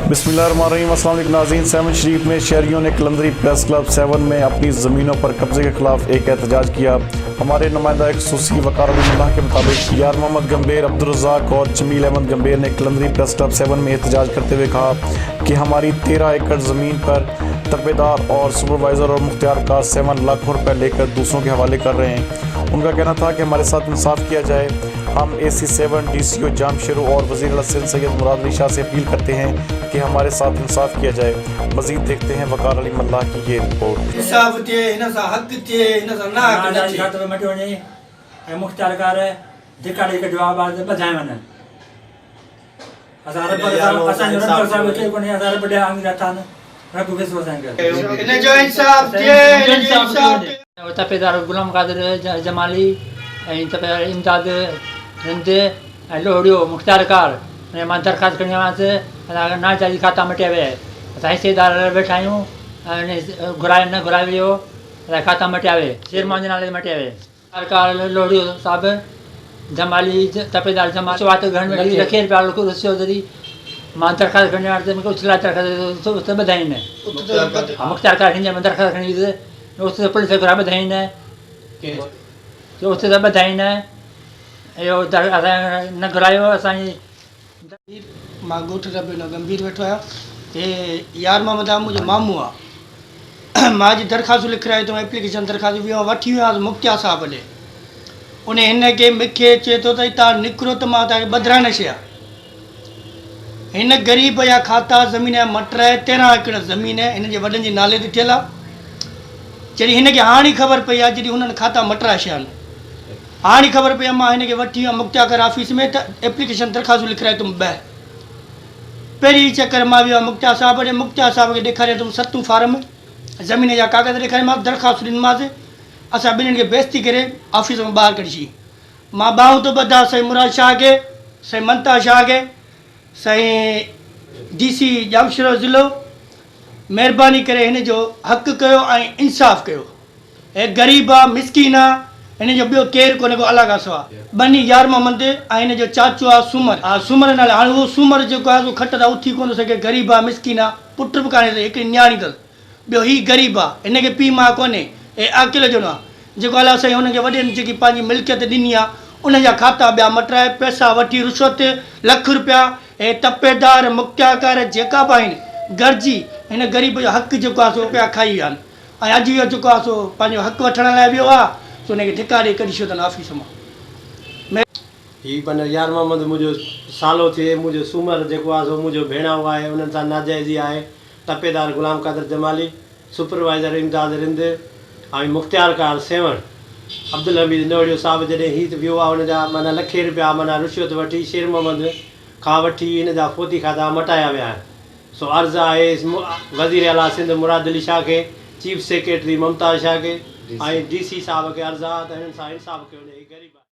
बिस्मिल्लाहिर्रहमानिर्रहीम। अस्सलाम वालेकुम नाज़रीन। सेवन शरीफ में शहरियों ने कलंदरी प्रेस क्लब 7 में अपनी ज़मीनों पर कब्जे के खिलाफ एक एहतजाज किया। हमारे नुमाइंदा खसूसी वकार अली के मुताबिक यार मोहम्मद गंभीर, अब्दुल रज़ाक और जमील अहमद गंभीर ने कलंदरी प्रेस क्लब 7 में एहतजाज करते हुए कहा कि हमारी 13 एकड़ ज़मीन पर तकबेदार और सुपरवाइज़र और मुख्तियार का 7 लाख रुपये लेकर दूसरों के हवाले कर रहे हैं। उनका कहना था कि हमारे साथ इंसाफ किया जाए। हम AC7 DCO जामशेरू और वज़ीर अला सिंध सैयद मुराद अली शाह से अपील करते हैं कि हमारे साथ इंसाफ किया जाए। मज़ीद देखते हैं वकार अली मल्लाह की ये रिपोर्ट। तपेदार गुलाम कादिर जमाली इमदाद हिंद लोहड़ियो मुख्तार कार मां दरख़्वास्त करणी हुआसीं नाजाइज़ खाता मटिया विया। असां हिसेदार वेठा आहियूं, न घुराए वियो, खाता मटिया वे शेरमान जे नाले मटिया वे। सरकार लोहड़ियो साहिबु जमाली तपेदार जमा शुरूआत घण में लखे रुपया रुसियो जरी मां दरख़्वास्त करणी हुआसीं, मूंखे उछला दरख़्वास्त उते ॿधाई न मुख्तार कार हिंद में दरख़्वास्त करणी हुई उते पुलिस घुराए ॿधाई न उते त ॿधाई न इहो असां न घुरायो। असांजी मां ॻोठ रबियो गंभीर वेठो आहियां। हे यार मोहम्मद मुंहिंजो मामू आहे। मां अॼु दरख़्वास्त लिखाए थो एप्लीकेशन दरख़्वास्त वठी वियो आहियां मुख्तियार साहिब ॾे। उन हिन खे मूंखे चए थो त तव्हां निकिरो त मां तव्हांखे ॿधरा न शया। हिन ग़रीब जा खाता ज़मीन जा मट 13 एकड़ ज़मीन हिन जे वॾनि जे नाले ते थियल आहे। जॾहिं हिनखे हाणे ख़बर पई आहे जॾहिं हुननि खाता मटरा शया आहिनि, हाणे ख़बर पई आहे मां हिनखे वठी वियो मुख्तियार ऑफिस में त एप्लीकेशन दरख़्वास्त लिखाए तुम ॿ पहिरीं चकर मां वियो आहे मुख्तियार साहिब ॾे। मुख्तियार साहिब खे ॾेखारियो तुम 7 फार्म ज़मीन जा कागज़ ॾेखारियोमांसि, दरख़्वास्त ॾिनोमांसि। असां ॿिन्हिनि खे बेइज़ती करे ऑफिस में ॿाहिरि कढी छॾी। मां ॿाहूं थो ॿधा साईं मुराद शाह खे, साईं ममता शाह खे, साईं DC जामशेरो ज़िलो, महिरबानी करे हिन जो हक़ कयो ऐं इंसाफ़ कयो। हे ग़रीब आहे, मिसकीन आहे, हिन जो ॿियो केरु कोन्हे को अलॻि आहे सवाइ बनी यार मोहम्मद ऐं हिन जो चाचो आहे सूमर। हा सूमर नाले हाणे उहो सूमर जेको आहे खट त उथी कोन थो सघे, ग़रीब आहे, मिसकीन आहे, पुट बि कान्हे, हिकिड़ी न्याणी अथसि। ॿियो हीउ ग़रीब आहे, हिनखे पीउ मां कोन्हे, हे अकेलो ॼणो आहे जेको अलाह साईं हुनखे वॾनि जेकी पंहिंजी मिल्कियत ॾिनी आहे उन जा खाता ॿिया मटाए पैसा वठी रुश्वत लख रुपया। हे तपेदार मुख्तियार जेका बि आहिनि गरजी हिन ग़रीब जो हक़ जेको आहे सो पिया खाई विया आहिनि। ऐं अॼु इहो जेको आहे सो पंहिंजो हक़ वठण लाइ वियो आहे सो हुनखे ठिका ॾेई कढी छॾियो अथनि ऑफिस मां। हीउ माना यार मोहम्मद मुंहिंजो सालो थिए, मुंहिंजो सूमर जेको आहे सो मुंहिंजो भेणाऊ आहे, उन्हनि सां नाजाइज़ी आहे। तपेदार गुलाम कादिर जमाली, सुपरवाइज़र इमदाद रिंद ऐं मुख्तियार कार 7 अब्दुल हमीद लोहड़ियो साहिबु जॾहिं हीउ वियो आहे हुनजा माना लखे रुपया माना रुश्वत वठी शेर मोहम्मद खां वठी हिन जा फोती खाता मटाया विया आहिनि। सो अर्ज़ु आहे वज़ीर अला सिंध मुराद अली शाह खे, चीफ सेक्रेटरी ममता शाह खे ऐं DC साहिब खे अर्ज़ु आहे त हिननि सां इंसाफ़ कयो। ग़रीब